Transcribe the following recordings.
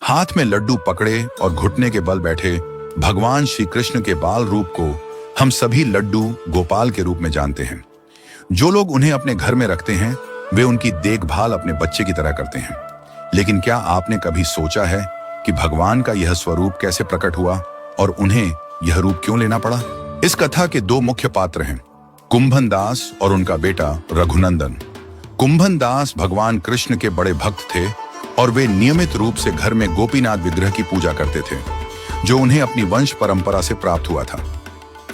हाथ में लड्डू पकड़े और घुटने के बल बैठे भगवान श्री कृष्ण के बाल रूप को हम सभी लड्डू गोपाल के रूप में जानते हैं। जो लोग उन्हें अपने घर में रखते हैं वे उनकी देखभाल अपने बच्चे की तरह करते हैं। लेकिन क्या आपने कभी सोचा है कि भगवान का यह स्वरूप कैसे प्रकट हुआ और उन्हें यह रूप क्यों लेना पड़ा? इस कथा के दो मुख्य पात्र हैं, कुंभन दास और उनका बेटा रघुनंदन। कुंभन दास भगवान कृष्ण के बड़े भक्त थे और वे नियमित रूप से घर में गोपीनाथ विग्रह की पूजा करते थे, जो उन्हें अपनी वंश परंपरा से प्राप्त हुआ था।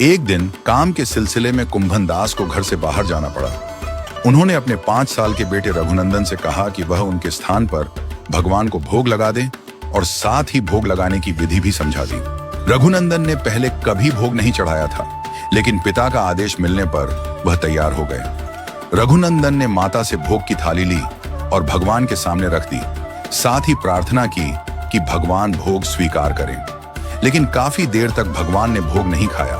एक दिन काम के सिलसिले में कुंभन दास को घर से बाहर जाना पड़ा। उन्होंने अपने 5 साल के बेटे रघुनंदन से कहा कि वह उनके स्थान पर भगवान को भोग लगा दे और साथ ही भोग लगाने की विधि भी समझा दी। रघुनंदन ने पहले कभी भोग नहीं चढ़ाया था, लेकिन पिता का आदेश मिलने पर वह तैयार हो गए। रघुनंदन ने माता से भोग की थाली ली और भगवान के सामने रख दी। साथ ही प्रार्थना की कि भगवान भोग स्वीकार करें। लेकिन काफी देर तक भगवान ने भोग नहीं खाया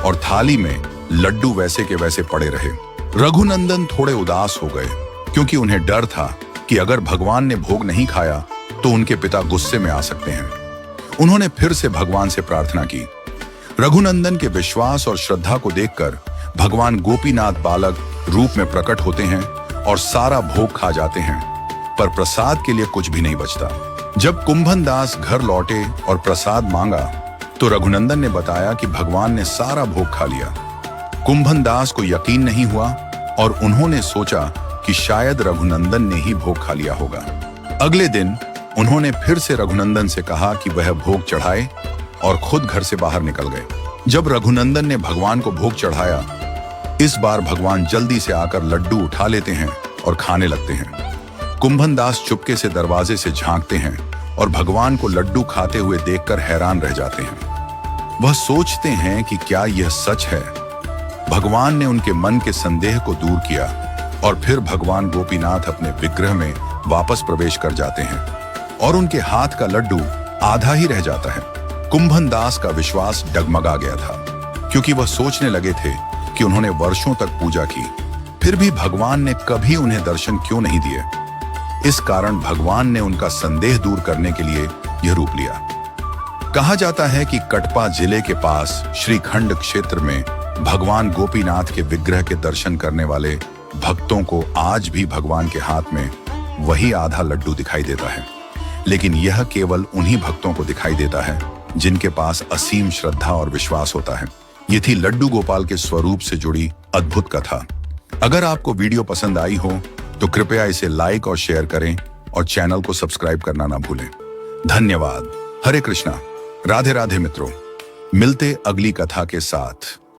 और थाली में लड्डू वैसे के वैसे पड़े रहे। रघुनंदन थोड़े उदास हो गए, क्योंकि उन्हें डर था कि अगर भगवान ने भोग नहीं खाया तो उनके पिता गुस्से में आ सकते हैं। उन्होंने फिर से भगवान से प्रार्थना की। रघुनंदन के विश्वास और श्रद्धा को देखकर भगवान गोपीनाथ बालक रूप में प्रकट होते हैं और सारा भोग खा जाते हैं, पर प्रसाद के लिए कुछ भी नहीं बचता। जब कुंभन दास घर लौटे और प्रसाद मांगा तो रघुनंदन ने बताया कि भगवान ने सारा भोग खा लिया। कुंभन दास को यकीन नहीं हुआ और उन्होंने सोचा कि शायद रघुनंदन ने ही भोग खा लिया होगा। अगले दिन उन्होंने फिर से रघुनंदन से कहा कि वह भोग चढ़ाए और खुद घर से बाहर निकल गए। जब रघुनंदन ने भगवान को भोग चढ़ाया, इस बार भगवान जल्दी से आकर लड्डू उठा लेते हैं और खाने लगते हैं। कुंभन दास चुपके से दरवाजे से झांकते हैं और भगवान को लड्डू खाते हुए देखकर हैरान रह जाते हैं। वह सोचते हैं कि क्या यह सच है। भगवान ने उनके मन के संदेह को दूर किया और फिर भगवान गोपीनाथ अपने विग्रह में वापस प्रवेश कर जाते हैं और उनके हाथ का लड्डू आधा ही रह जाता है। कुंभन दास का विश्वास डगमगा गया था, क्योंकि वह सोचने लगे थे कि उन्होंने वर्षों तक पूजा की, फिर भी भगवान ने कभी उन्हें दर्शन क्यों नहीं दिए। इस कारण भगवान ने उनका संदेह दूर करने के लिए यह रूप लिया। कहा जाता है कि कटपा जिले के पास श्रीखंड क्षेत्र में भगवान गोपीनाथ के विग्रह के दर्शन करने वाले भक्तों को आज भी भगवान के हाथ में वही आधा लड्डू दिखाई देता है। लेकिन यह केवल उन्हीं भक्तों को दिखाई देता है जिनके पास असीम श्रद्धा और विश्वास होता है। ये थी लड्डू गोपाल के स्वरूप से जुड़ी अद्भुत कथा। अगर आपको वीडियो पसंद आई हो तो कृपया इसे लाइक और शेयर करें और चैनल को सब्सक्राइब करना ना भूलें। धन्यवाद। हरे कृष्णा। राधे राधे मित्रों। मिलते अगली कथा के साथ।